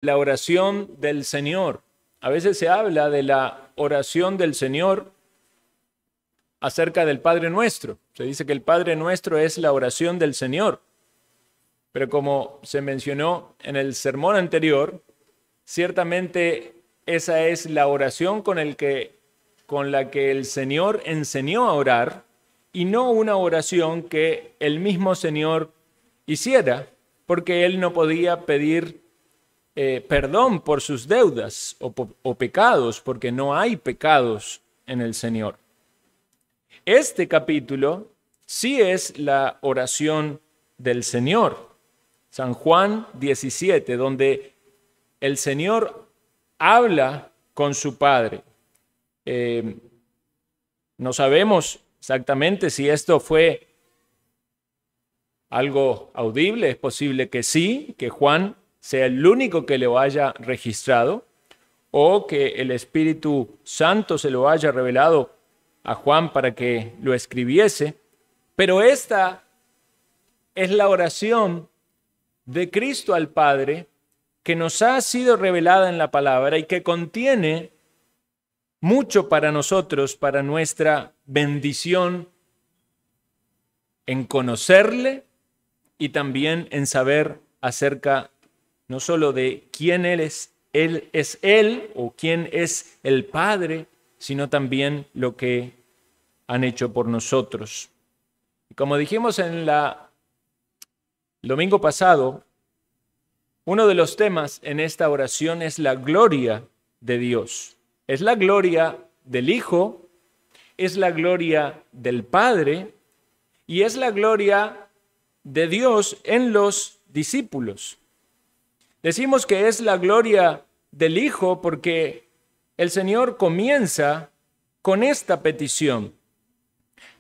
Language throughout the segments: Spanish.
la oración del Señor. A veces se habla de la oración del Señor acerca del Padre Nuestro. Se dice que el Padre Nuestro es la oración del Señor. Pero como se mencionó en el sermón anterior, ciertamente esa es la oración con la que el Señor enseñó a orar, y no una oración que el mismo Señor hiciera, porque Él no podía pedir perdón por sus deudas o pecados, porque no hay pecados en el Señor. Este capítulo sí es la oración del Señor. San Juan 17, donde el Señor habla con su Padre. No sabemos exactamente si esto fue algo audible. Es posible que sí, que Juan sea el único que lo haya registrado, o que el Espíritu Santo se lo haya revelado a Juan para que lo escribiese. Pero esta es la oración de Cristo al Padre, que nos ha sido revelada en la palabra y que contiene mucho para nosotros, para nuestra bendición en conocerle y también en saber acerca no solo de quién Él es Él o quién es el Padre, sino también lo que han hecho por nosotros. Y como dijimos el domingo pasado, uno de los temas en esta oración es la gloria de Dios. Es la gloria del Hijo, es la gloria del Padre y es la gloria de Dios en los discípulos. Decimos que es la gloria del Hijo porque el Señor comienza con esta petición.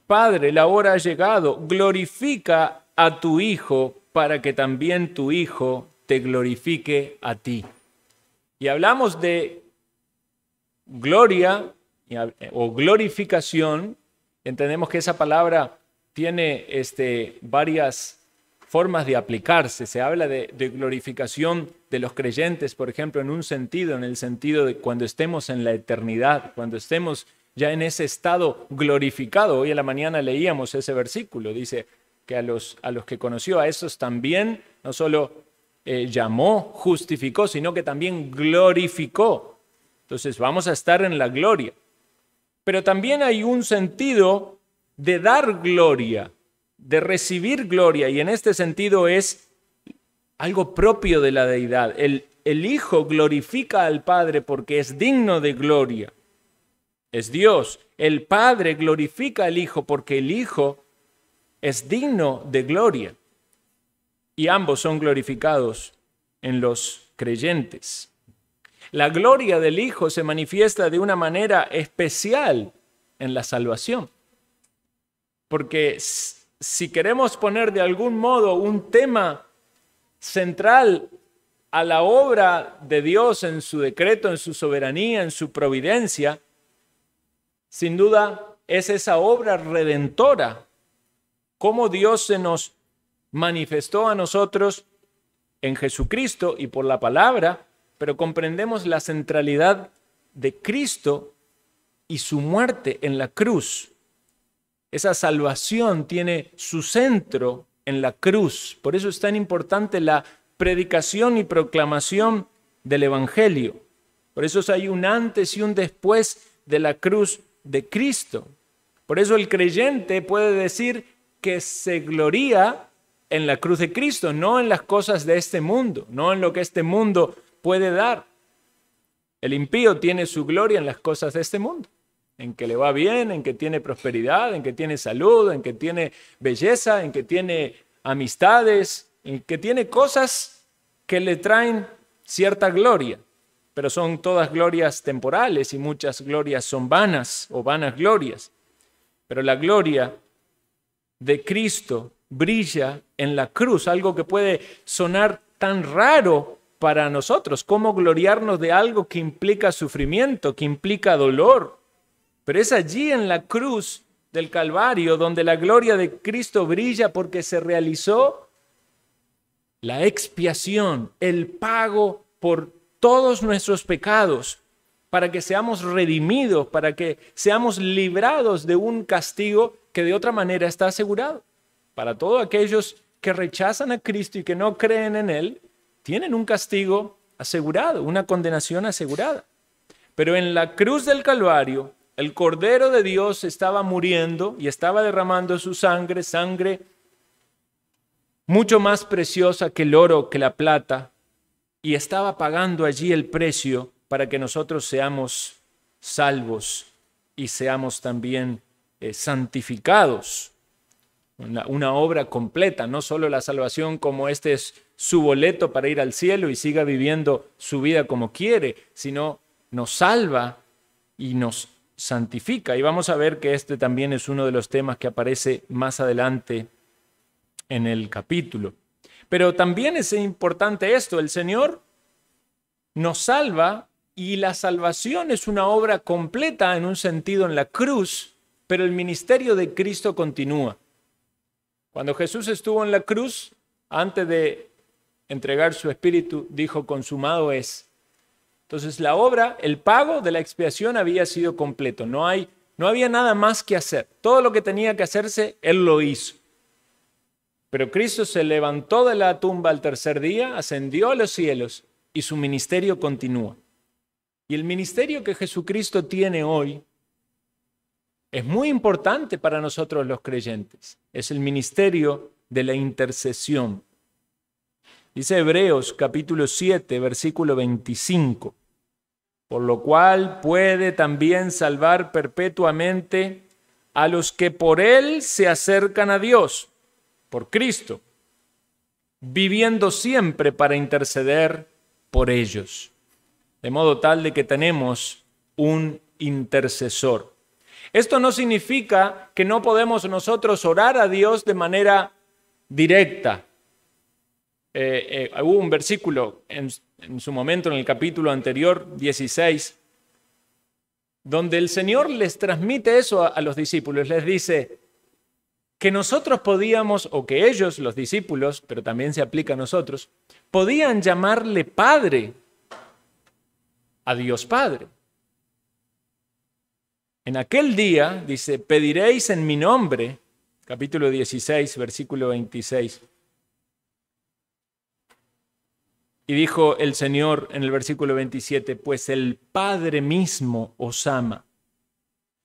Padre, la hora ha llegado, glorifica a tu Hijo para que también tu Hijo te glorifique a ti. Y hablamos de gloria o glorificación. Entendemos que esa palabra tiene varias formas de aplicarse. Se habla de glorificación de los creyentes, por ejemplo, en el sentido de cuando estemos en la eternidad, cuando estemos ya en ese estado glorificado. Hoy a la mañana leíamos ese versículo, dice que a los que conoció, a esos también no solo llamó, justificó, sino que también glorificó. Entonces vamos a estar en la gloria. Pero también hay un sentido de dar gloria, de recibir gloria, y en este sentido es algo propio de la deidad. El Hijo glorifica al Padre porque es digno de gloria. Es Dios. El Padre glorifica al Hijo porque el Hijo es digno de gloria. Y ambos son glorificados en los creyentes. La gloria del Hijo se manifiesta de una manera especial en la salvación. Porque si queremos poner de algún modo un tema central a la obra de Dios en su decreto, en su soberanía, en su providencia, sin duda es esa obra redentora, cómo Dios se nos manifestó a nosotros en Jesucristo y por la palabra, pero comprendemos la centralidad de Cristo y su muerte en la cruz. Esa salvación tiene su centro en la cruz. Por eso es tan importante la predicación y proclamación del Evangelio. Por eso hay un antes y un después de la cruz de Cristo. Por eso el creyente puede decir que se gloría en la cruz de Cristo, no en las cosas de este mundo, no en lo que este mundo puede dar. El impío tiene su gloria en las cosas de este mundo, en que le va bien, en que tiene prosperidad, en que tiene salud, en que tiene belleza, en que tiene amistades, en que tiene cosas que le traen cierta gloria, pero son todas glorias temporales y muchas glorias son vanas o vanas glorias. Pero la gloria de Cristo brilla en la cruz, algo que puede sonar tan raro para nosotros, como gloriarnos de algo que implica sufrimiento, que implica dolor. Pero es allí en la cruz del Calvario donde la gloria de Cristo brilla porque se realizó la expiación, el pago por todos nuestros pecados, para que seamos redimidos, para que seamos librados de un castigo que de otra manera está asegurado. Para todos aquellos que rechazan a Cristo y que no creen en Él, tienen un castigo asegurado, una condenación asegurada. Pero en la cruz del Calvario, el Cordero de Dios estaba muriendo y estaba derramando su sangre, sangre mucho más preciosa que el oro, que la plata, y estaba pagando allí el precio para que nosotros seamos salvos y seamos también santificados. Una obra completa, no solo la salvación como este es su boleto para ir al cielo y siga viviendo su vida como quiere, sino nos salva y nos santifica. Y vamos a ver que este también es uno de los temas que aparece más adelante en el capítulo. Pero también es importante esto, el Señor nos salva y la salvación es una obra completa en un sentido en la cruz, pero el ministerio de Cristo continúa. Cuando Jesús estuvo en la cruz, antes de entregar su espíritu, dijo: consumado es. Entonces la obra, el pago de la expiación había sido completo. No había nada más que hacer. Todo lo que tenía que hacerse, Él lo hizo. Pero Cristo se levantó de la tumba al tercer día, ascendió a los cielos y su ministerio continúa. Y el ministerio que Jesucristo tiene hoy es muy importante para nosotros los creyentes. Es el ministerio de la intercesión. Dice Hebreos capítulo 7, versículo 25. Por lo cual puede también salvar perpetuamente a los que por Él se acercan a Dios, por Cristo, viviendo siempre para interceder por ellos. De modo tal de que tenemos un intercesor. Esto no significa que no podemos nosotros orar a Dios de manera directa. Hubo un versículo en su momento en el capítulo anterior, 16, donde el Señor les transmite eso a los discípulos. Les dice que nosotros podíamos, o que ellos, los discípulos, pero también se aplica a nosotros, podían llamarle Padre a Dios Padre. En aquel día, dice, pediréis en mi nombre, capítulo 16, versículo 26. Y dijo el Señor en el versículo 27, pues el Padre mismo os ama.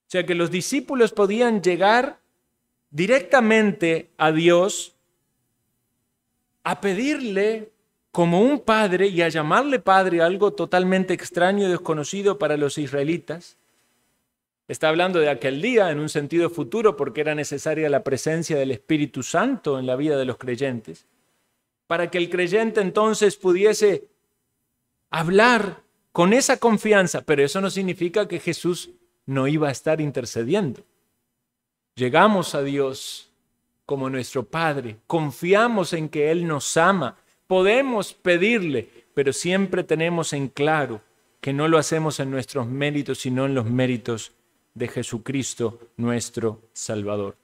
O sea que los discípulos podían llegar directamente a Dios a pedirle como un padre y a llamarle Padre, algo totalmente extraño y desconocido para los israelitas. Está hablando de aquel día en un sentido futuro porque era necesaria la presencia del Espíritu Santo en la vida de los creyentes, para que el creyente entonces pudiese hablar con esa confianza, pero eso no significa que Jesús no iba a estar intercediendo. Llegamos a Dios como nuestro Padre, confiamos en que Él nos ama, podemos pedirle, pero siempre tenemos en claro que no lo hacemos en nuestros méritos, sino en los méritos de Jesucristo, nuestro Salvador.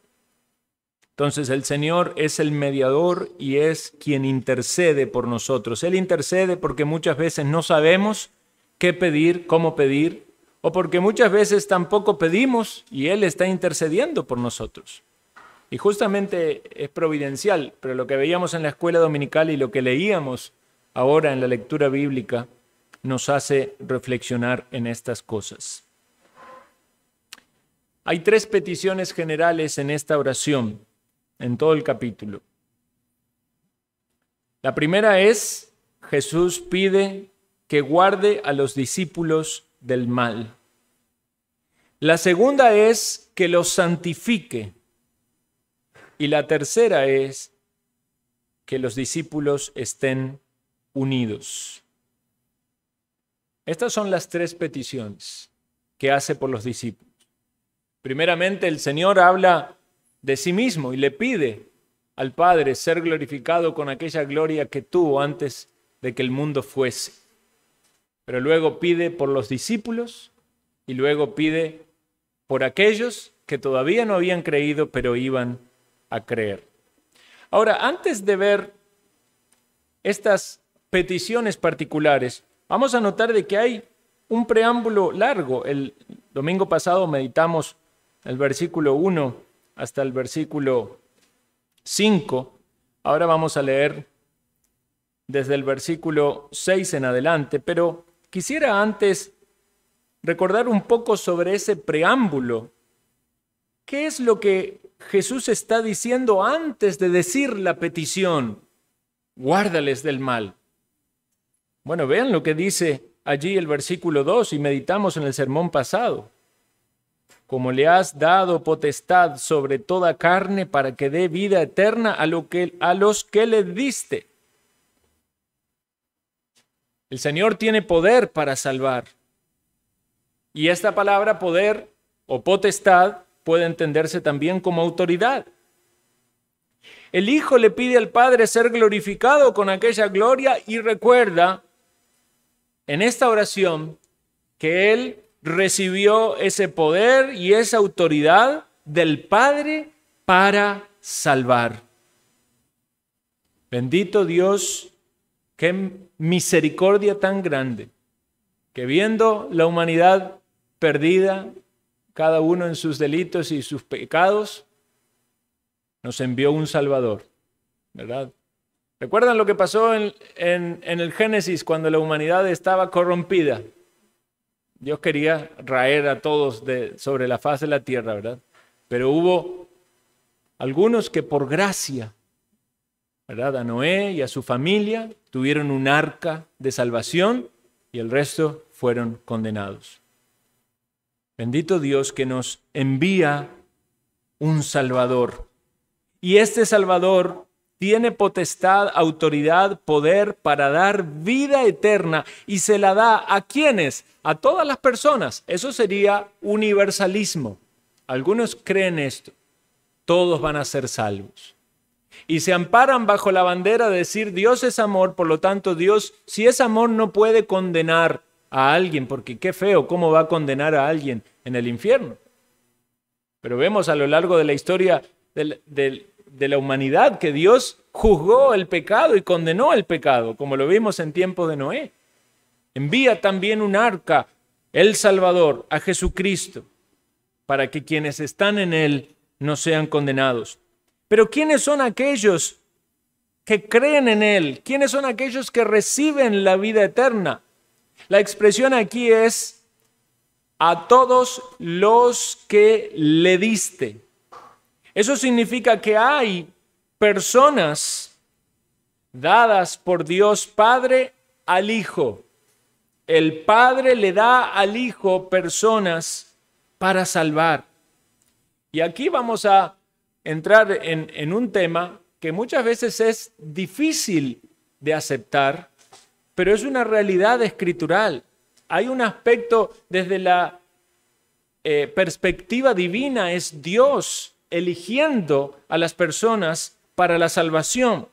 Entonces el Señor es el mediador y es quien intercede por nosotros. Él intercede porque muchas veces no sabemos qué pedir, cómo pedir, o porque muchas veces tampoco pedimos y Él está intercediendo por nosotros. Y justamente es providencial, pero lo que veíamos en la escuela dominical y lo que leíamos ahora en la lectura bíblica nos hace reflexionar en estas cosas. Hay 3 peticiones generales en esta oración, en todo el capítulo. La primera es, Jesús pide que guarde a los discípulos del mal. La segunda es que los santifique. Y la tercera es que los discípulos estén unidos. Estas son las 3 peticiones que hace por los discípulos. Primeramente, el Señor habla de sí mismo y le pide al Padre ser glorificado con aquella gloria que tuvo antes de que el mundo fuese. Pero luego pide por los discípulos y luego pide por aquellos que todavía no habían creído, pero iban a creer. Ahora, antes de ver estas peticiones particulares, vamos a notar de que hay un preámbulo largo. El domingo pasado meditamos el versículo 1 hasta el versículo 5. Ahora vamos a leer desde el versículo 6 en adelante, pero quisiera antes recordar un poco sobre ese preámbulo. ¿Qué es lo que Jesús está diciendo antes de decir la petición? Guárdales del mal. Bueno, vean lo que dice allí el versículo 2 y meditamos en el sermón pasado. Como le has dado potestad sobre toda carne para que dé vida eterna a los que le diste. El Señor tiene poder para salvar. Y esta palabra poder o potestad puede entenderse también como autoridad. El Hijo le pide al Padre ser glorificado con aquella gloria y recuerda en esta oración que Él recibió ese poder y esa autoridad del Padre para salvar. Bendito Dios, qué misericordia tan grande, que viendo la humanidad perdida, cada uno en sus delitos y sus pecados, nos envió un Salvador, ¿verdad? ¿Recuerdan lo que pasó en el Génesis cuando la humanidad estaba corrompida? Dios quería raer a todos sobre la faz de la tierra, ¿verdad? Pero hubo algunos que por gracia, ¿verdad? A Noé y a su familia tuvieron un arca de salvación y el resto fueron condenados. Bendito Dios que nos envía un Salvador. Y este Salvador tiene potestad, autoridad, poder para dar vida eterna y se la da ¿a quiénes? A todas las personas. Eso sería universalismo. Algunos creen esto. Todos van a ser salvos. Y se amparan bajo la bandera de decir Dios es amor, por lo tanto Dios, si es amor, no puede condenar a alguien, porque qué feo, ¿cómo va a condenar a alguien en el infierno? Pero vemos a lo largo de la historia de la humanidad que Dios juzgó el pecado y condenó el pecado, como lo vimos en tiempo de Noé. Envía también un arca, el Salvador, a Jesucristo, para que quienes están en él no sean condenados. Pero ¿quiénes son aquellos que creen en él? ¿Quiénes son aquellos que reciben la vida eterna? La expresión aquí es a todos los que le diste. Eso significa que hay personas dadas por Dios Padre al Hijo. El Padre le da al Hijo personas para salvar. Y aquí vamos a entrar en un tema que muchas veces es difícil de aceptar, pero es una realidad escritural. Hay un aspecto desde la perspectiva divina, es Dios eligiendo a las personas para la salvación.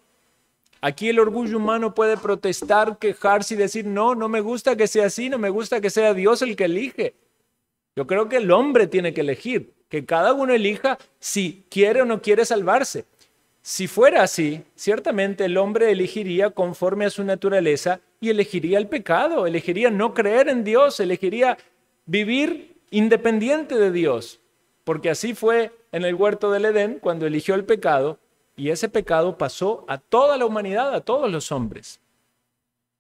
Aquí el orgullo humano puede protestar, quejarse y decir, no me gusta que sea así, no me gusta que sea Dios el que elige. Yo creo que el hombre tiene que elegir, que cada uno elija si quiere o no quiere salvarse. Si fuera así, ciertamente el hombre elegiría conforme a su naturaleza y elegiría el pecado, elegiría no creer en Dios, elegiría vivir independiente de Dios, porque así fue en el huerto del Edén cuando eligió el pecado y ese pecado pasó a toda la humanidad, a todos los hombres.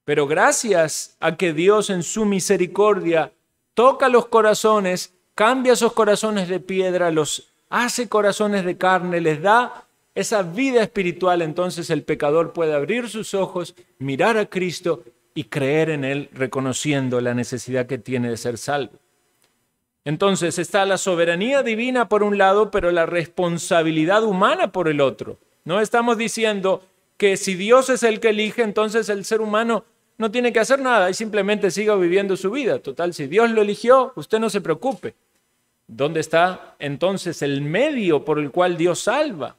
Pero gracias a que Dios en su misericordia toca los corazones, cambia esos corazones de piedra, los hace corazones de carne, les da esa vida espiritual, entonces el pecador puede abrir sus ojos, mirar a Cristo y creer en Él, reconociendo la necesidad que tiene de ser salvo. Entonces está la soberanía divina por un lado, pero la responsabilidad humana por el otro. No estamos diciendo que si Dios es el que elige, entonces el ser humano no tiene que hacer nada y simplemente siga viviendo su vida. Total, si Dios lo eligió, usted no se preocupe. ¿Dónde está entonces el medio por el cual Dios salva?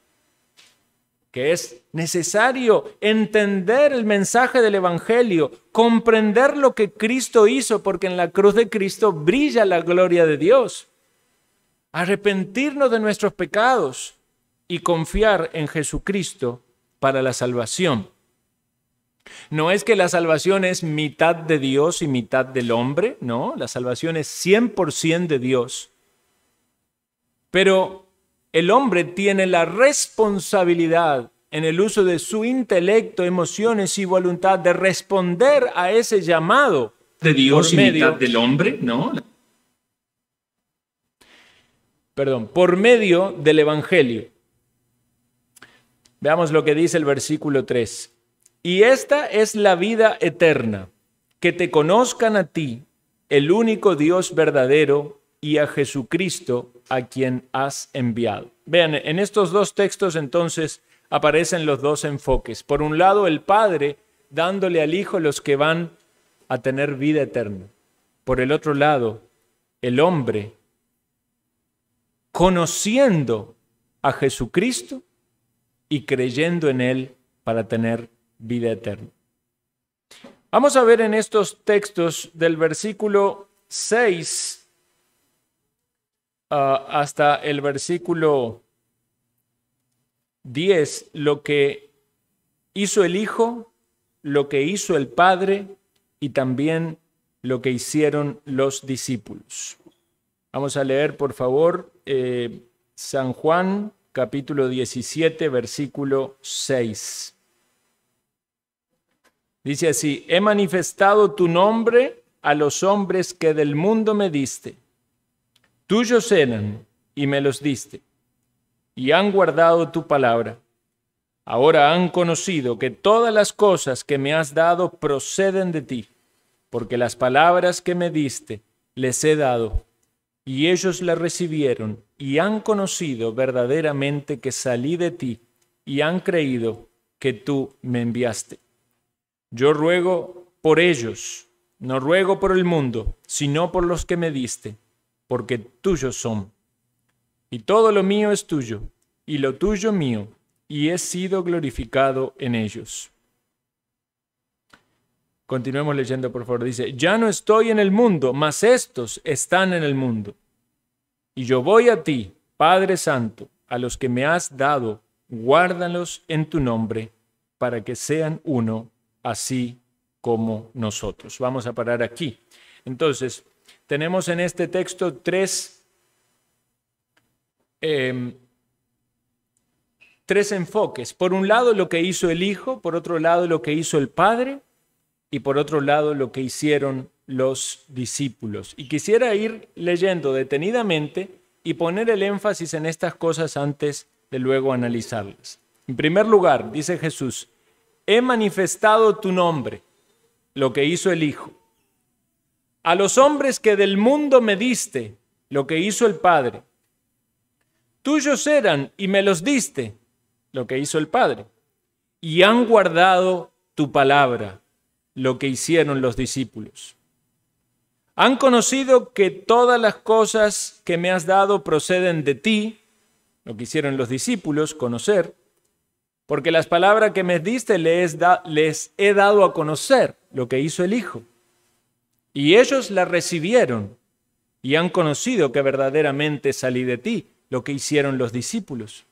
Que es necesario entender el mensaje del Evangelio, comprender lo que Cristo hizo, porque en la cruz de Cristo brilla la gloria de Dios. Arrepentirnos de nuestros pecados y confiar en Jesucristo para la salvación. No es que la salvación es mitad de Dios y mitad del hombre, no, la salvación es 100% de Dios. Pero el hombre tiene la responsabilidad en el uso de su intelecto, emociones y voluntad de responder a ese llamado de Dios por y medio, mitad del hombre, ¿no? por medio del Evangelio. Veamos lo que dice el versículo 3. Y esta es la vida eterna, que te conozcan a ti, el único Dios verdadero, y a Jesucristo, a quien has enviado. Vean, en estos dos textos entonces aparecen los dos enfoques. Por un lado, el Padre dándole al Hijo los que van a tener vida eterna. Por el otro lado, el hombre conociendo a Jesucristo y creyendo en Él para tener vida eterna. Vamos a ver en estos textos del versículo 6 hasta el versículo 10, lo que hizo el Hijo, lo que hizo el Padre y también lo que hicieron los discípulos. Vamos a leer, por favor, San Juan, capítulo 17, versículo 6. Dice así: he manifestado tu nombre a los hombres que del mundo me diste. Tuyos eran y me los diste, y han guardado tu palabra. Ahora han conocido que todas las cosas que me has dado proceden de ti, porque las palabras que me diste les he dado, y ellos las recibieron, y han conocido verdaderamente que salí de ti, y han creído que tú me enviaste. Yo ruego por ellos, no ruego por el mundo, sino por los que me diste, porque tuyos son. Y todo lo mío es tuyo, y lo tuyo mío, y he sido glorificado en ellos. Continuemos leyendo, por favor. Dice: ya no estoy en el mundo, mas estos están en el mundo. Y yo voy a ti, Padre Santo, a los que me has dado, guárdalos en tu nombre, para que sean uno, así como nosotros. Vamos a parar aquí. Entonces, tenemos en este texto tres enfoques. Por un lado, lo que hizo el Hijo, por otro lado, lo que hizo el Padre, y por otro lado, lo que hicieron los discípulos. Y quisiera ir leyendo detenidamente y poner el énfasis en estas cosas antes de luego analizarlas. En primer lugar, dice Jesús: he manifestado tu nombre, lo que hizo el Hijo. A los hombres que del mundo me diste, lo que hizo el Padre. Tuyos eran y me los diste, lo que hizo el Padre. Y han guardado tu palabra, lo que hicieron los discípulos. Han conocido que todas las cosas que me has dado proceden de ti, lo que hicieron los discípulos, conocer, porque las palabras que me diste les he dado a conocer, lo que hizo el Hijo. Y ellos la recibieron y han conocido que verdaderamente salí de ti, lo que hicieron los discípulos.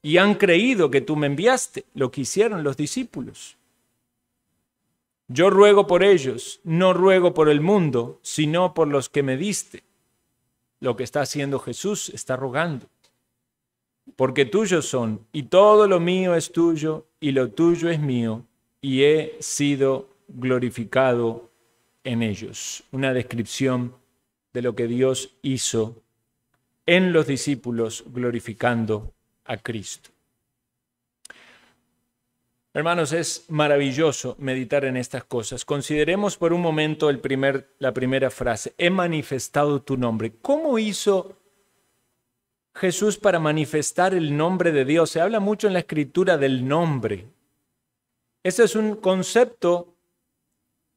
Y han creído que tú me enviaste, lo que hicieron los discípulos. Yo ruego por ellos, no ruego por el mundo, sino por los que me diste. Lo que está haciendo Jesús, está rogando. Porque tuyos son, y todo lo mío es tuyo, y lo tuyo es mío, y he sido glorificado en ellos. Una descripción de lo que Dios hizo en los discípulos, glorificando a Cristo. Hermanos, es maravilloso meditar en estas cosas. Consideremos por un momento la primera frase: he manifestado tu nombre. ¿Cómo hizo Jesús para manifestar el nombre de Dios? Se habla mucho en la Escritura del nombre. Ese es un concepto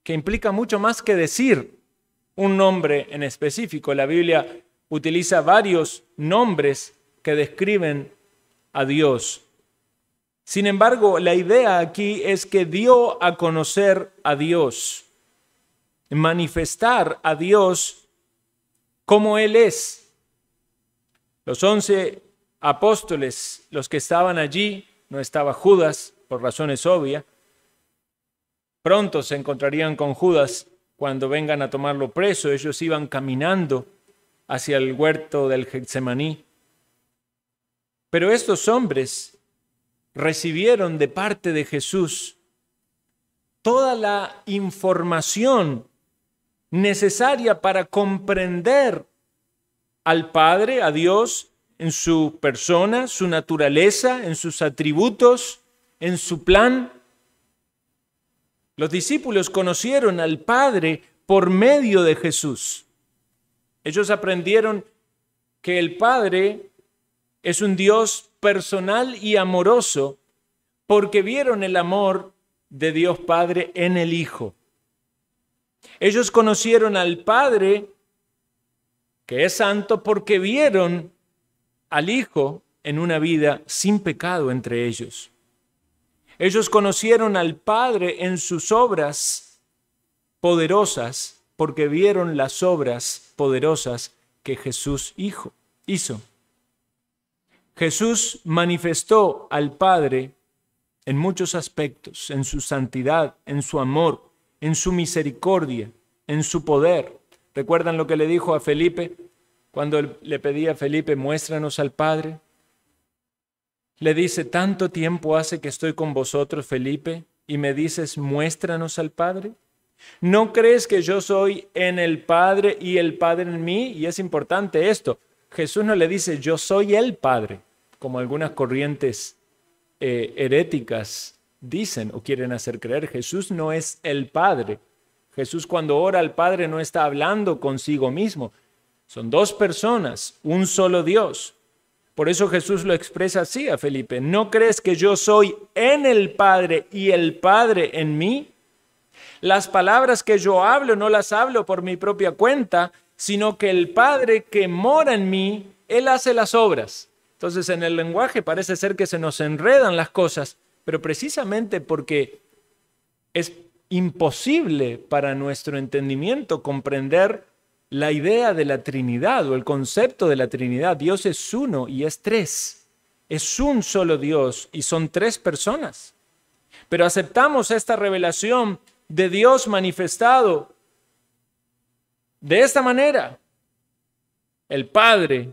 que implica mucho más que decir un nombre en específico. La Biblia utiliza varios nombres que describen a Dios. Sin embargo, la idea aquí es que dio a conocer a Dios, manifestar a Dios como Él es. Los 11 apóstoles, los que estaban allí, no estaba Judas, por razones obvias, pronto se encontrarían con Judas cuando vengan a tomarlo preso. Ellos iban caminando hacia el huerto del Getsemaní. Pero estos hombres recibieron de parte de Jesús toda la información necesaria para comprender al Padre, a Dios, en su persona, su naturaleza, en sus atributos, en su plan. Los discípulos conocieron al Padre por medio de Jesús. Ellos aprendieron que el Padre es un Dios personal y amoroso porque vieron el amor de Dios Padre en el Hijo. Ellos conocieron al Padre, que es santo, porque vieron al Hijo en una vida sin pecado entre ellos. Ellos conocieron al Padre en sus obras poderosas, porque vieron las obras poderosas que Jesús hizo. Jesús manifestó al Padre en muchos aspectos, en su santidad, en su amor, en su misericordia, en su poder. ¿Recuerdan lo que le dijo a Felipe cuando le pedía a Felipe, muéstranos al Padre? Le dice, tanto tiempo hace que estoy con vosotros, Felipe, y me dices, muéstranos al Padre. ¿No crees que yo soy en el Padre y el Padre en mí? Y es importante esto. Jesús no le dice, yo soy el Padre, como algunas corrientes heréticas dicen o quieren hacer creer. Jesús no es el Padre. Jesús cuando ora al Padre no está hablando consigo mismo. Son dos personas, un solo Dios. Por eso Jesús lo expresa así a Felipe. ¿No crees que yo soy en el Padre y el Padre en mí? Las palabras que yo hablo no las hablo por mi propia cuenta, sino que el Padre que mora en mí, Él hace las obras. Entonces en el lenguaje parece ser que se nos enredan las cosas, pero precisamente porque es imposible para nuestro entendimiento comprender la idea de la Trinidad o el concepto de la Trinidad. Dios es uno y es tres. Es un solo Dios y son tres personas. Pero aceptamos esta revelación de Dios manifestado de esta manera. El Padre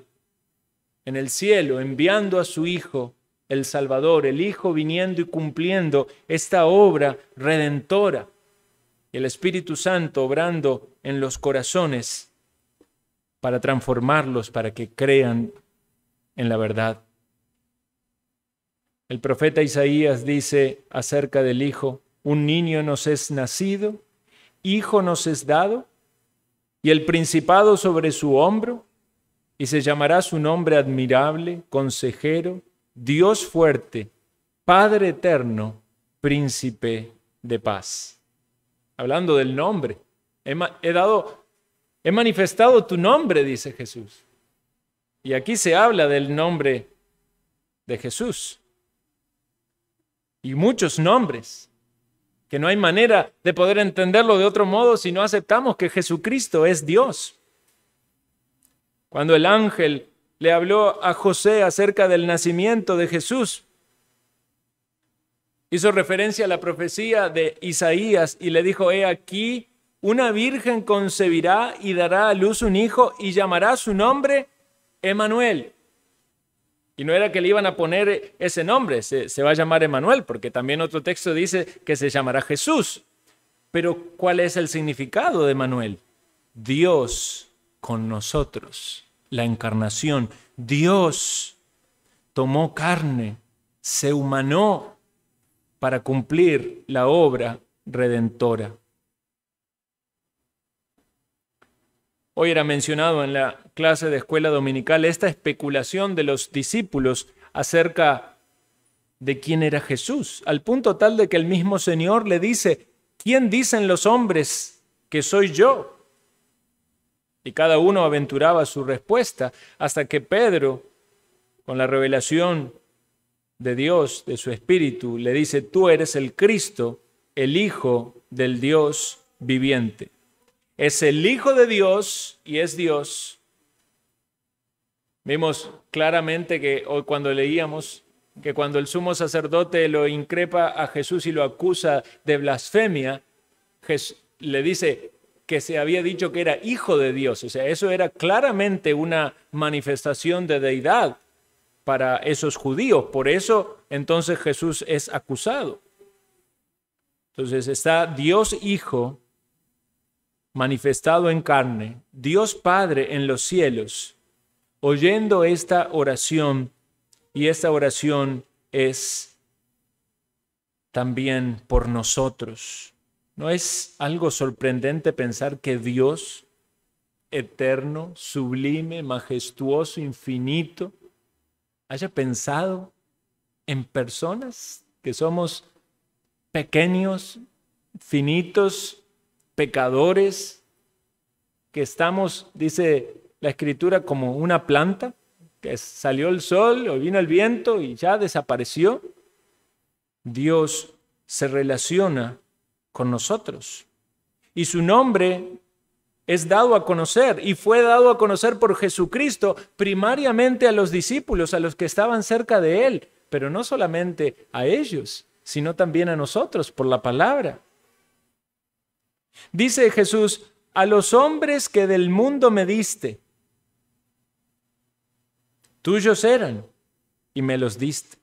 en el cielo enviando a su Hijo, el Salvador, el Hijo viniendo y cumpliendo esta obra redentora. El Espíritu Santo obrando en los corazones para transformarlos, para que crean en la verdad. El profeta Isaías dice acerca del Hijo, un niño nos es nacido, hijo nos es dado, y el principado sobre su hombro, y se llamará su nombre admirable, consejero, Dios fuerte, Padre eterno, príncipe de paz. Hablando del nombre, he manifestado tu nombre, dice Jesús. Y aquí se habla del nombre de Jesús. Y muchos nombres, que no hay manera de poder entenderlo de otro modo si no aceptamos que Jesucristo es Dios. Cuando el ángel le habló a José acerca del nacimiento de Jesús, hizo referencia a la profecía de Isaías y le dijo, he aquí, una virgen concebirá y dará a luz un hijo y llamará su nombre Emmanuel. Y no era que le iban a poner ese nombre, se va a llamar Emmanuel, porque también otro texto dice que se llamará Jesús. Pero ¿cuál es el significado de Emmanuel? Dios con nosotros, la encarnación. Dios tomó carne, se humanó para cumplir la obra redentora. Hoy era mencionado en la clase de escuela dominical esta especulación de los discípulos acerca de quién era Jesús, al punto tal de que el mismo Señor le dice, ¿quién dicen los hombres que soy yo? Y cada uno aventuraba su respuesta hasta que Pedro, con la revelación de Dios, de su Espíritu, le dice, tú eres el Cristo, el Hijo del Dios viviente. Es el Hijo de Dios y es Dios. Vimos claramente que hoy cuando leíamos que cuando el sumo sacerdote lo increpa a Jesús y lo acusa de blasfemia, le dice que se había dicho que era hijo de Dios. O sea, eso era claramente una manifestación de deidad para esos judíos. Por eso, entonces, Jesús es acusado. Entonces está Dios Hijo manifestado en carne, Dios Padre en los cielos, oyendo esta oración, y esta oración es también por nosotros. ¿No es algo sorprendente pensar que Dios, eterno, sublime, majestuoso, infinito, haya pensado en personas que somos pequeños, finitos, pecadores, que estamos, dice la Escritura, como una planta, que salió el sol o vino el viento y ya desapareció? Dios se relaciona con nosotros y su nombre es dado a conocer y fue dado a conocer por Jesucristo primariamente a los discípulos, a los que estaban cerca de él, pero no solamente a ellos, sino también a nosotros por la palabra. Dice Jesús: a los hombres que del mundo me diste, tuyos eran y me los diste.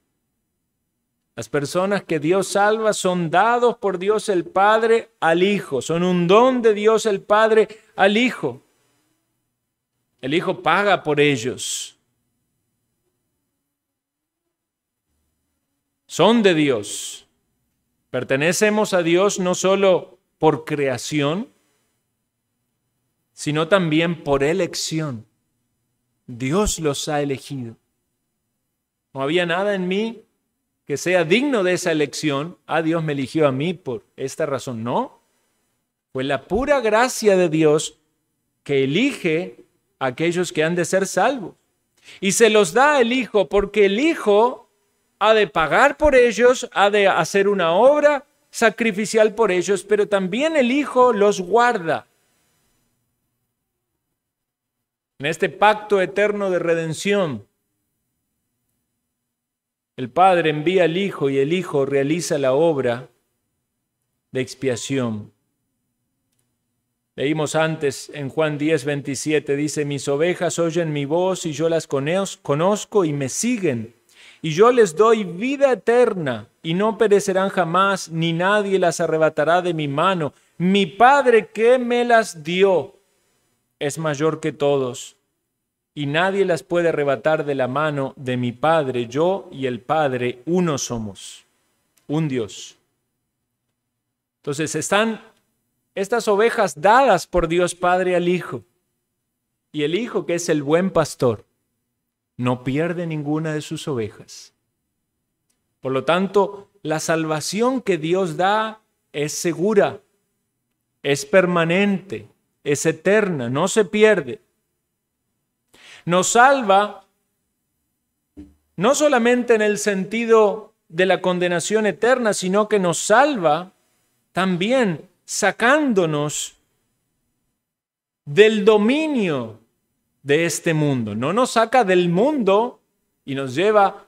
Las personas que Dios salva son dados por Dios el Padre al Hijo, son un don de Dios el Padre al Hijo. El Hijo paga por ellos. Son de Dios. Pertenecemos a Dios no solo por creación, sino también por elección. Dios los ha elegido. No había nada en mí que sea digno de esa elección. Dios me eligió a mí por esta razón. No. Fue la pura gracia de Dios que elige a aquellos que han de ser salvos. Y se los da el Hijo porque el Hijo ha de pagar por ellos, ha de hacer una obra sacrificial por ellos, pero también el Hijo los guarda. En este pacto eterno de redención, el Padre envía al Hijo y el Hijo realiza la obra de expiación. Leímos antes en Juan 10:27, dice: mis ovejas oyen mi voz y yo las conozco y me siguen. Y yo les doy vida eterna y no perecerán jamás, ni nadie las arrebatará de mi mano. Mi Padre que me las dio es mayor que todos, y nadie las puede arrebatar de la mano de mi Padre. Yo y el Padre uno somos, un Dios. Entonces están estas ovejas dadas por Dios Padre al Hijo, y el Hijo, que es el buen pastor, no pierde ninguna de sus ovejas. Por lo tanto, la salvación que Dios da es segura, es permanente, es eterna, no se pierde. Nos salva no solamente en el sentido de la condenación eterna, sino que nos salva también sacándonos del dominio de este mundo. No nos saca del mundo y nos lleva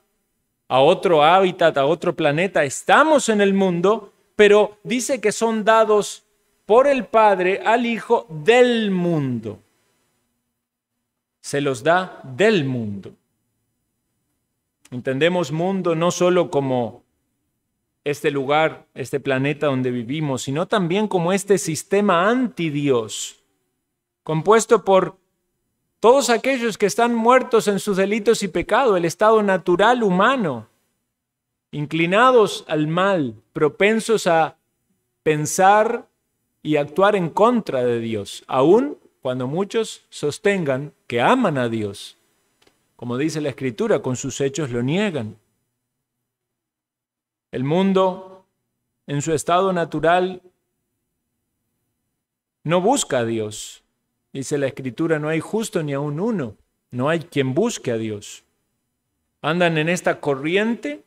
a otro hábitat, a otro planeta. Estamos en el mundo, pero dice que son dados por el Padre al Hijo del mundo. Se los da del mundo. Entendemos mundo no solo como este lugar, este planeta donde vivimos, sino también como este sistema anti-Dios, compuesto por todos aquellos que están muertos en sus delitos y pecados, el estado natural humano, inclinados al mal, propensos a pensar y actuar en contra de Dios, aun cuando muchos sostengan que aman a Dios. Como dice la Escritura, con sus hechos lo niegan. El mundo, en su estado natural, no busca a Dios. Dice la Escritura, no hay justo ni aun uno. No hay quien busque a Dios. Andan en esta corriente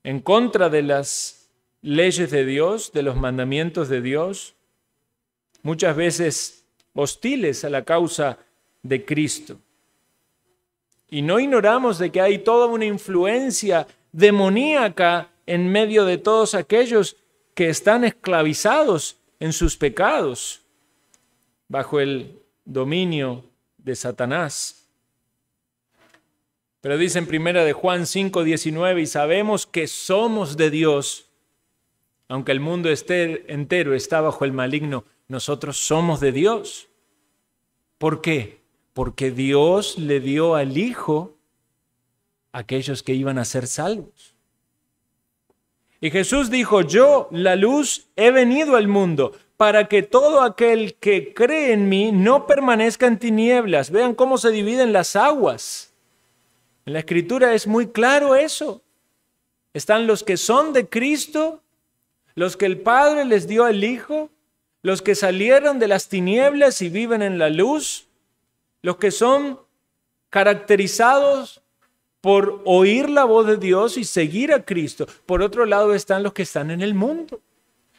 en contra de las leyes de Dios, de los mandamientos de Dios, muchas veces hostiles a la causa de Cristo. Y no ignoramos de que hay toda una influencia demoníaca en medio de todos aquellos que están esclavizados en sus pecados bajo el dominio de Satanás. Pero dice en 1 Juan 5:19, y sabemos que somos de Dios, aunque el mundo entero está bajo el maligno, nosotros somos de Dios. ¿Por qué? Porque Dios le dio al Hijo a aquellos que iban a ser salvos. Y Jesús dijo, yo, la luz, he venido al mundo para que todo aquel que cree en mí no permanezca en tinieblas. Vean cómo se dividen las aguas. En la Escritura es muy claro eso. Están los que son de Cristo, los que el Padre les dio al Hijo, los que salieron de las tinieblas y viven en la luz, los que son caracterizados por oír la voz de Dios y seguir a Cristo. Por otro lado están los que están en el mundo,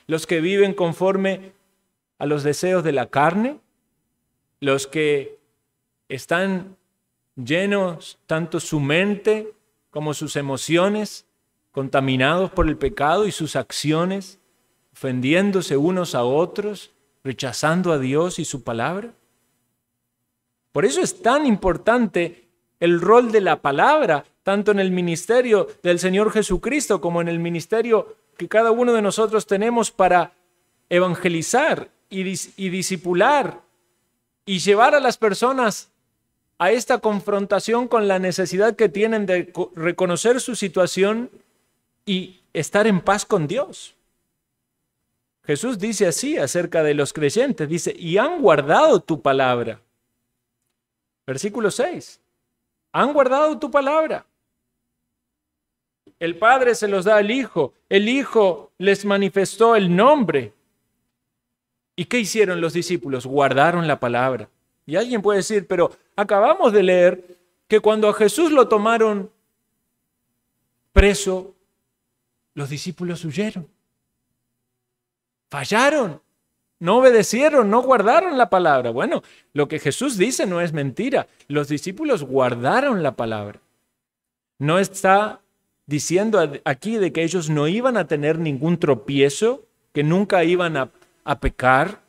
los que viven conforme a los deseos de la carne, los que están llenos tanto su mente como sus emociones, contaminados por el pecado y sus acciones, ofendiéndose unos a otros, rechazando a Dios y su palabra. Por eso es tan importante el rol de la palabra, tanto en el ministerio del Señor Jesucristo como en el ministerio que cada uno de nosotros tenemos para evangelizar y discipular y llevar a las personas a esta confrontación con la necesidad que tienen de reconocer su situación y estar en paz con Dios. Jesús dice así acerca de los creyentes, dice, y han guardado tu palabra. Versículo 6. Han guardado tu palabra. El Padre se los da al Hijo. El Hijo les manifestó el nombre. ¿Y qué hicieron los discípulos? Guardaron la palabra. Y alguien puede decir, pero acabamos de leer que cuando a Jesús lo tomaron preso, los discípulos huyeron. Fallaron. No obedecieron, no guardaron la palabra. Bueno, lo que Jesús dice no es mentira. Los discípulos guardaron la palabra. No está diciendo aquí de que ellos no iban a tener ningún tropiezo, que nunca iban a pecar.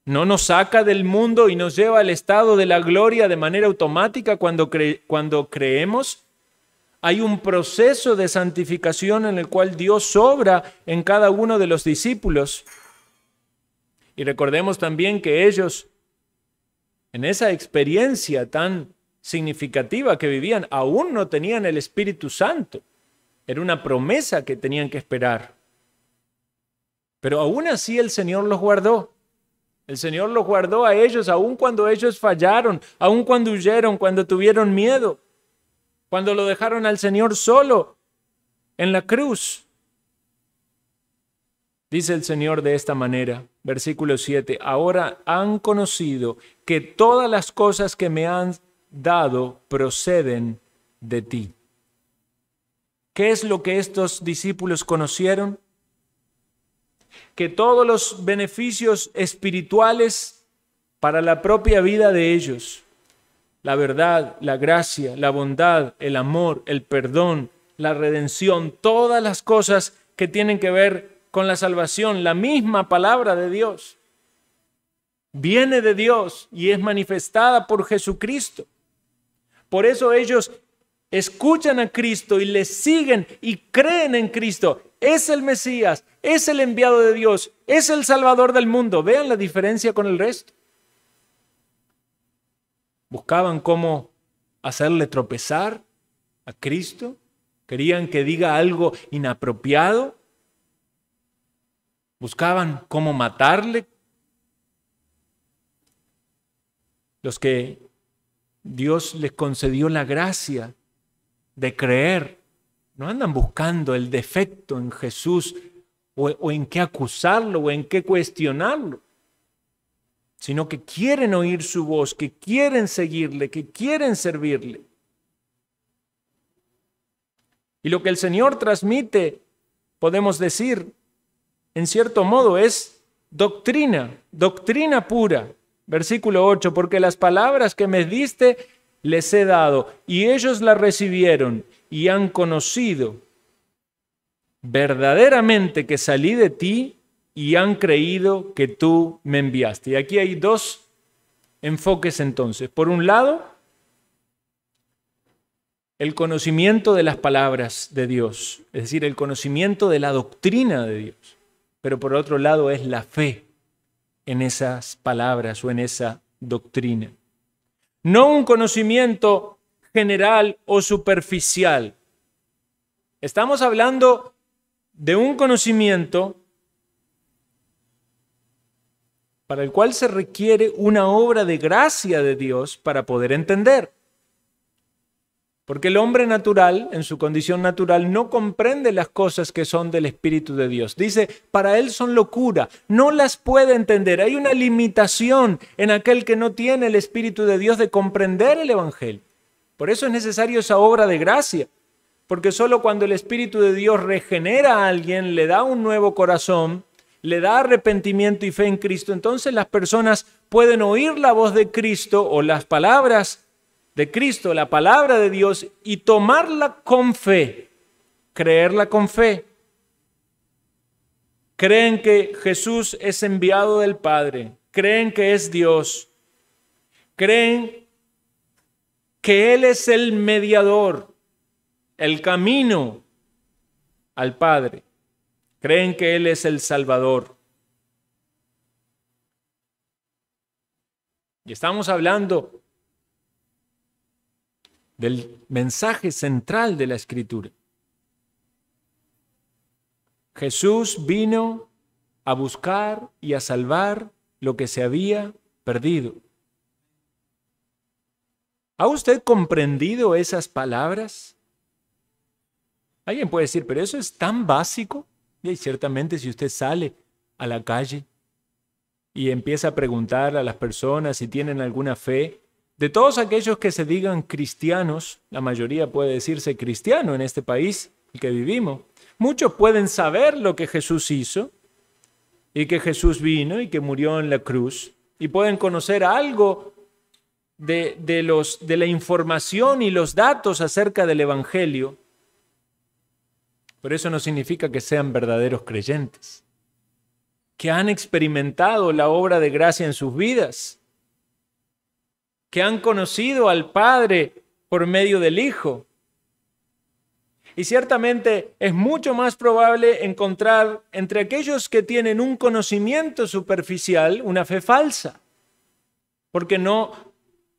No nos saca del mundo y nos lleva al estado de la gloria de manera automática cuando creemos. Hay un proceso de santificación en el cual Dios obra en cada uno de los discípulos. Y recordemos también que ellos, en esa experiencia tan significativa que vivían, aún no tenían el Espíritu Santo. Era una promesa que tenían que esperar. Pero aún así el Señor los guardó. El Señor los guardó a ellos, aun cuando ellos fallaron, aun cuando huyeron, cuando tuvieron miedo, cuando lo dejaron al Señor solo en la cruz. Dice el Señor de esta manera, versículo 7, ahora han conocido que todas las cosas que me han dado proceden de ti. ¿Qué es lo que estos discípulos conocieron? Que todos los beneficios espirituales para la propia vida de ellos, la verdad, la gracia, la bondad, el amor, el perdón, la redención, todas las cosas que tienen que ver con la salvación, la misma palabra de Dios, viene de Dios y es manifestada por Jesucristo. Por eso ellos escuchan a Cristo y le siguen y creen en Cristo. Es el Mesías, es el enviado de Dios, es el Salvador del mundo. Vean la diferencia con el resto. Buscaban cómo hacerle tropezar a Cristo. Querían que diga algo inapropiado. Buscaban cómo matarle. Los que Dios les concedió la gracia de creer, no andan buscando el defecto en Jesús o en qué acusarlo o en qué cuestionarlo, sino que quieren oír su voz, que quieren seguirle, que quieren servirle. Y lo que el Señor transmite, podemos decir, en cierto modo es doctrina pura. Versículo 8, porque las palabras que me diste les he dado, y ellos la recibieron y han conocido verdaderamente que salí de ti y han creído que tú me enviaste. Y aquí hay dos enfoques entonces. Por un lado, el conocimiento de las palabras de Dios, es decir, el conocimiento de la doctrina de Dios. Pero por otro lado es la fe en esas palabras o en esa doctrina. No un conocimiento general o superficial. Estamos hablando de un conocimiento para el cual se requiere una obra de gracia de Dios para poder entender. Porque el hombre natural, en su condición natural, no comprende las cosas que son del Espíritu de Dios. Dice, para él son locura, no las puede entender. Hay una limitación en aquel que no tiene el Espíritu de Dios de comprender el Evangelio. Por eso es necesario esa obra de gracia. Porque solo cuando el Espíritu de Dios regenera a alguien, le da un nuevo corazón, le da arrepentimiento y fe en Cristo, entonces las personas pueden oír la voz de Cristo o las palabras de Cristo, la palabra de Dios, y tomarla con fe, creerla con fe. Creen que Jesús es enviado del Padre, creen que es Dios, creen que Él es el mediador, el camino al Padre. Creen que Él es el Salvador. Y estamos hablando del mensaje central de la Escritura. Jesús vino a buscar y a salvar lo que se había perdido. ¿Ha usted comprendido esas palabras? Alguien puede decir, pero eso es tan básico. Y ciertamente si usted sale a la calle y empieza a preguntar a las personas si tienen alguna fe, de todos aquellos que se digan cristianos, la mayoría puede decirse cristiano en este país en que vivimos, muchos pueden saber lo que Jesús hizo y que Jesús vino y que murió en la cruz y pueden conocer algo de la información y los datos acerca del Evangelio. Pero eso no significa que sean verdaderos creyentes, que han experimentado la obra de gracia en sus vidas, que han conocido al Padre por medio del Hijo. Y ciertamente es mucho más probable encontrar entre aquellos que tienen un conocimiento superficial una fe falsa, porque no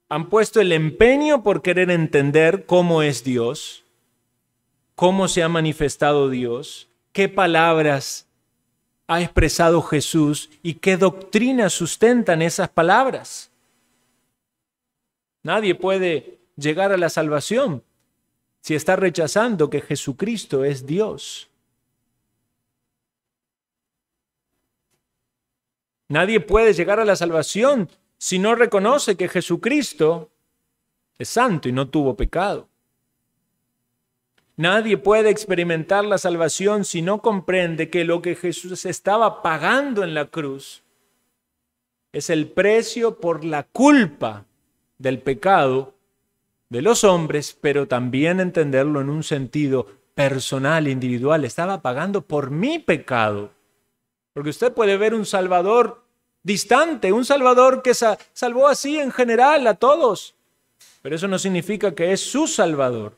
han puesto el empeño por querer entender cómo es Dios, cómo se ha manifestado Dios, qué palabras ha expresado Jesús y qué doctrina sustentan esas palabras. Nadie puede llegar a la salvación si está rechazando que Jesucristo es Dios. Nadie puede llegar a la salvación si no reconoce que Jesucristo es santo y no tuvo pecado. Nadie puede experimentar la salvación si no comprende que lo que Jesús estaba pagando en la cruz es el precio por la culpa del pecado de los hombres, pero también entenderlo en un sentido personal, individual. Estaba pagando por mi pecado. Porque usted puede ver un Salvador distante, un Salvador que salvó así en general a todos, pero eso no significa que es su Salvador.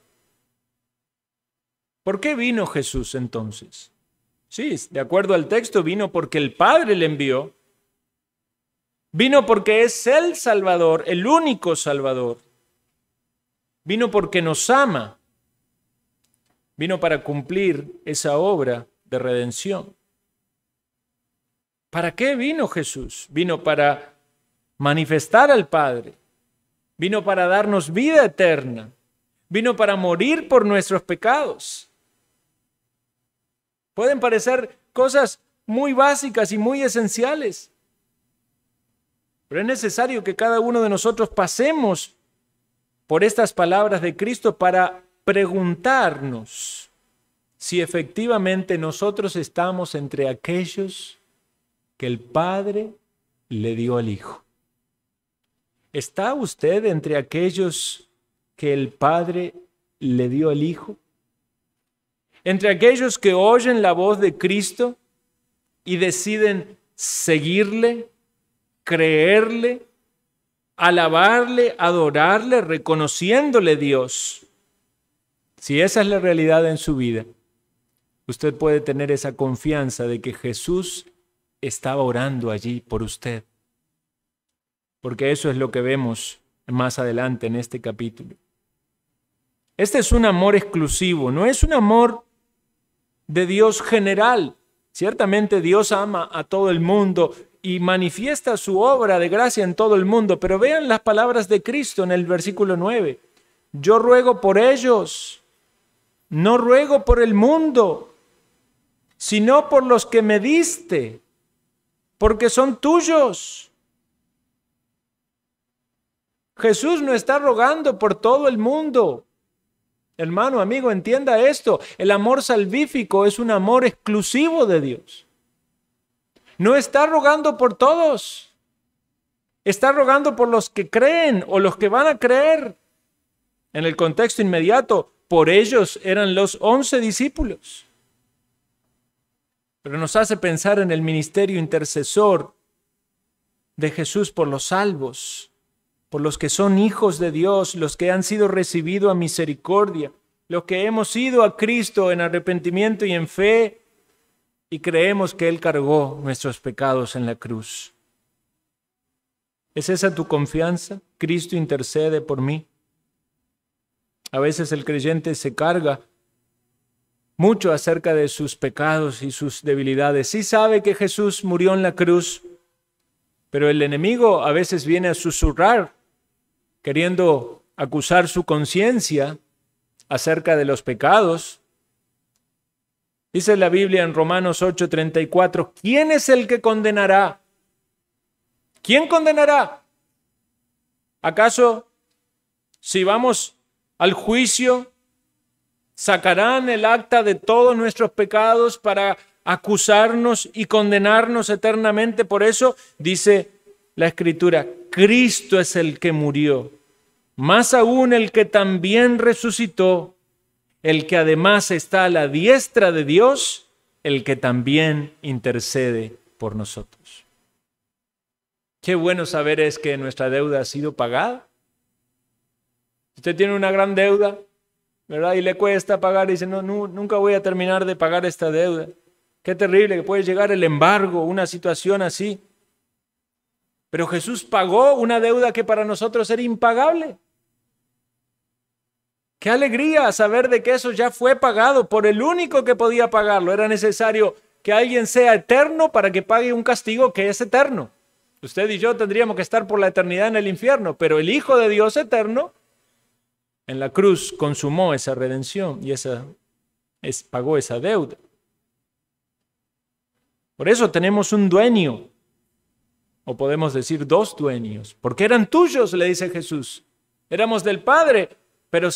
¿Por qué vino Jesús entonces? Sí, de acuerdo al texto, vino porque el Padre le envió. Vino porque es el Salvador, el único Salvador. Vino porque nos ama. Vino para cumplir esa obra de redención. ¿Para qué vino Jesús? Vino para manifestar al Padre. Vino para darnos vida eterna. Vino para morir por nuestros pecados. Pueden parecer cosas muy básicas y muy esenciales, pero es necesario que cada uno de nosotros pasemos por estas palabras de Cristo para preguntarnos si efectivamente nosotros estamos entre aquellos que el Padre le dio al Hijo. ¿Está usted entre aquellos que el Padre le dio al Hijo? Entre aquellos que oyen la voz de Cristo y deciden seguirle, creerle, alabarle, adorarle, reconociéndole Dios. Si esa es la realidad en su vida, usted puede tener esa confianza de que Jesús estaba orando allí por usted. Porque eso es lo que vemos más adelante en este capítulo. Este es un amor exclusivo, no es un amor de Dios general. Ciertamente Dios ama a todo el mundo y manifiesta su obra de gracia en todo el mundo, pero vean las palabras de Cristo en el versículo 9. Yo ruego por ellos, no ruego por el mundo, sino por los que me diste, porque son tuyos. Jesús no está rogando por todo el mundo. Hermano, amigo, entienda esto. El amor salvífico es un amor exclusivo de Dios. No está rogando por todos. Está rogando por los que creen o los que van a creer. En el contexto inmediato, por ellos eran los 11 discípulos. Pero nos hace pensar en el ministerio intercesor de Jesús por los salvos, por los que son hijos de Dios, los que han sido recibidos a misericordia, los que hemos ido a Cristo en arrepentimiento y en fe y creemos que Él cargó nuestros pecados en la cruz. ¿Es esa tu confianza? Cristo intercede por mí. A veces el creyente se carga mucho acerca de sus pecados y sus debilidades. Sí sabe que Jesús murió en la cruz, pero el enemigo a veces viene a susurrar, queriendo acusar su conciencia acerca de los pecados. Dice la Biblia en Romanos 8:34, ¿quién es el que condenará? ¿Quién condenará? ¿Acaso si vamos al juicio, sacarán el acta de todos nuestros pecados para acusarnos y condenarnos eternamente? Por eso dice la Escritura, Cristo es el que murió, más aún el que también resucitó, el que además está a la diestra de Dios, el que también intercede por nosotros. Qué bueno saber es que nuestra deuda ha sido pagada. Usted tiene una gran deuda, ¿verdad? Y le cuesta pagar y dice, no, nunca voy a terminar de pagar esta deuda. Qué terrible que puede llegar el embargo, una situación así. Pero Jesús pagó una deuda que para nosotros era impagable. Qué alegría saber de que eso ya fue pagado por el único que podía pagarlo. Era necesario que alguien sea eterno para que pague un castigo que es eterno. Usted y yo tendríamos que estar por la eternidad en el infierno, pero el Hijo de Dios eterno en la cruz consumó esa redención y pagó esa deuda. Por eso tenemos un dueño, o podemos decir dos dueños, porque eran tuyos, le dice Jesús. Éramos del Padre, pero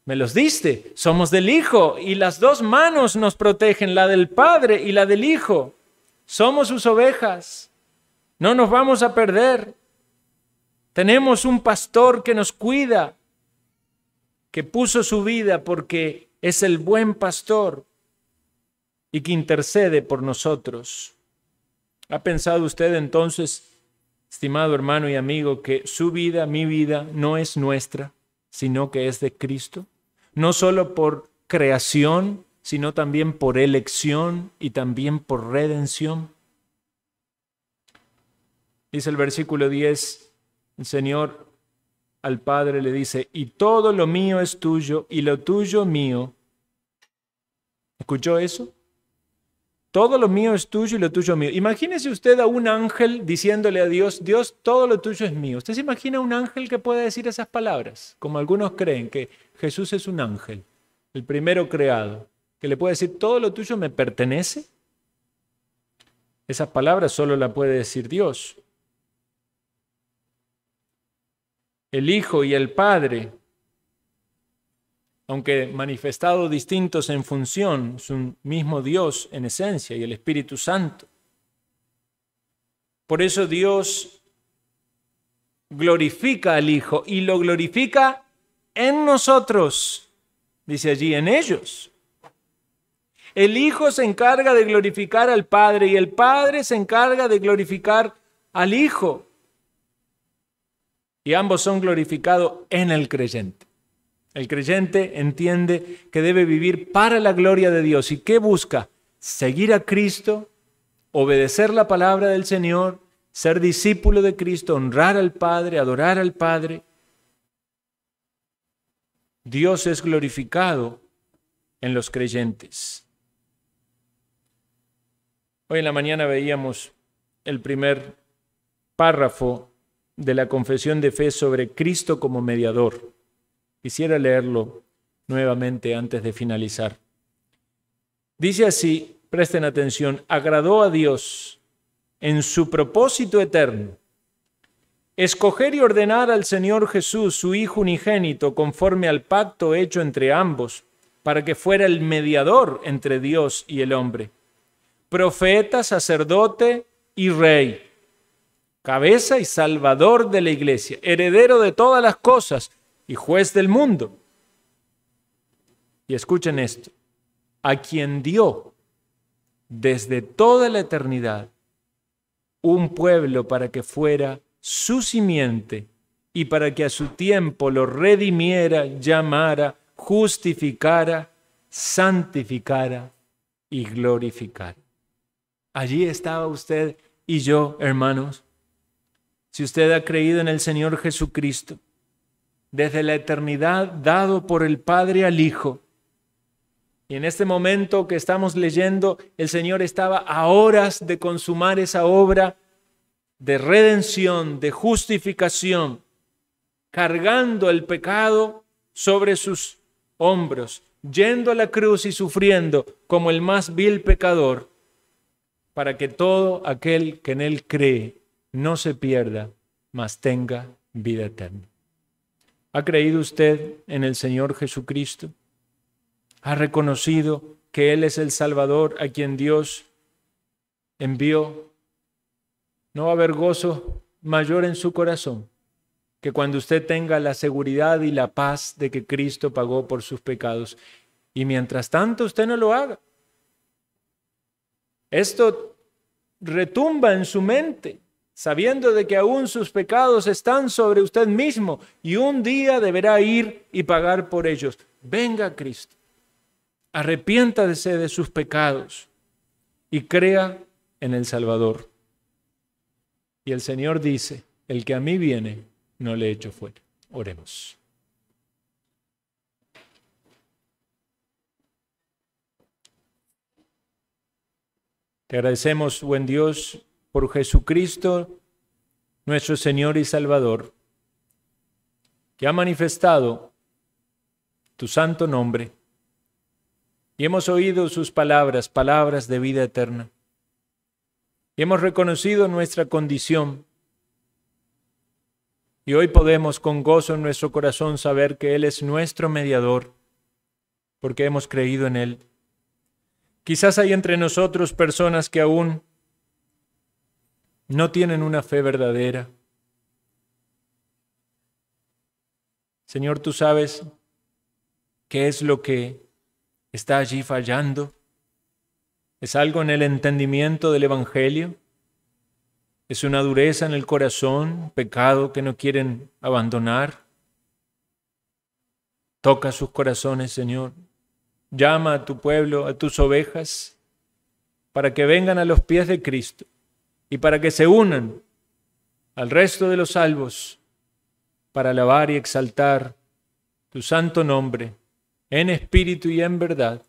me los diste, somos del Hijo, y las dos manos nos protegen, la del Padre y la del Hijo. Somos sus ovejas, no nos vamos a perder. Tenemos un pastor que nos cuida, que puso su vida porque es el buen pastor y que intercede por nosotros. ¿Ha pensado usted entonces, estimado hermano y amigo, que su vida, mi vida, no es nuestra, sino que es de Cristo? No solo por creación, sino también por elección y también por redención. Dice el versículo 10, el Señor al Padre le dice, y todo lo mío es tuyo y lo tuyo mío. ¿Escuchó eso? Todo lo mío es tuyo y lo tuyo mío. Imagínese usted a un ángel diciéndole a Dios, Dios, todo lo tuyo es mío. ¿Usted se imagina un ángel que pueda decir esas palabras? Como algunos creen que Jesús es un ángel, el primero creado, que le puede decir, todo lo tuyo me pertenece. Esas palabras solo las puede decir Dios. El Hijo y el Padre, aunque manifestados distintos en función, es un mismo Dios en esencia y el Espíritu Santo. Por eso Dios glorifica al Hijo y lo glorifica en nosotros, dice allí, en ellos. El Hijo se encarga de glorificar al Padre y el Padre se encarga de glorificar al Hijo. Y ambos son glorificados en el creyente. El creyente entiende que debe vivir para la gloria de Dios. ¿Y qué busca? Seguir a Cristo, obedecer la palabra del Señor, ser discípulo de Cristo, honrar al Padre, adorar al Padre. Dios es glorificado en los creyentes. Hoy en la mañana veíamos el primer párrafo de la confesión de fe sobre Cristo como mediador. Quisiera leerlo nuevamente antes de finalizar. Dice así, presten atención, agradó a Dios en su propósito eterno escoger y ordenar al Señor Jesús, su Hijo unigénito, conforme al pacto hecho entre ambos, para que fuera el mediador entre Dios y el hombre, profeta, sacerdote y rey, cabeza y salvador de la iglesia, heredero de todas las cosas y juez del mundo. Y escuchen esto, a quien dio desde toda la eternidad un pueblo para que fuera su simiente y para que a su tiempo lo redimiera, llamara, justificara, santificara y glorificara. Allí estaba usted y yo, hermanos. Si usted ha creído en el Señor Jesucristo, desde la eternidad dado por el Padre al Hijo, y en este momento que estamos leyendo, el Señor estaba a horas de consumar esa obra de redención, de justificación, cargando el pecado sobre sus hombros, yendo a la cruz y sufriendo como el más vil pecador, para que todo aquel que en Él cree no se pierda, mas tenga vida eterna. ¿Ha creído usted en el Señor Jesucristo? ¿Ha reconocido que Él es el Salvador a quien Dios envió? No va a haber gozo mayor en su corazón que cuando usted tenga la seguridad y la paz de que Cristo pagó por sus pecados. Y mientras tanto usted no lo haga. Esto retumba en su mente, sabiendo de que aún sus pecados están sobre usted mismo y un día deberá ir y pagar por ellos. Venga a Cristo, arrepiéntase de sus pecados y crea en el Salvador. Y el Señor dice, el que a mí viene, no le echo fuera. Oremos. Te agradecemos, buen Dios, por Jesucristo, nuestro Señor y Salvador, que ha manifestado tu santo nombre y hemos oído sus palabras, palabras de vida eterna. Y hemos reconocido nuestra condición. Y hoy podemos con gozo en nuestro corazón saber que Él es nuestro mediador, porque hemos creído en Él. Quizás hay entre nosotros personas que aún no tienen una fe verdadera. Señor, tú sabes qué es lo que está allí fallando. ¿Es algo en el entendimiento del Evangelio? ¿Es una dureza en el corazón, pecado que no quieren abandonar? Toca sus corazones, Señor. Llama a tu pueblo, a tus ovejas, para que vengan a los pies de Cristo y para que se unan al resto de los salvos para alabar y exaltar tu santo nombre en espíritu y en verdad.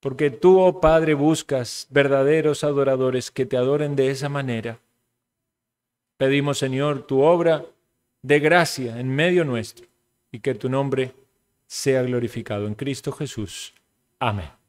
Porque tú, oh Padre, buscas verdaderos adoradores que te adoren de esa manera. Pedimos, Señor, tu obra de gracia en medio nuestro y que tu nombre sea glorificado en Cristo Jesús. Amén.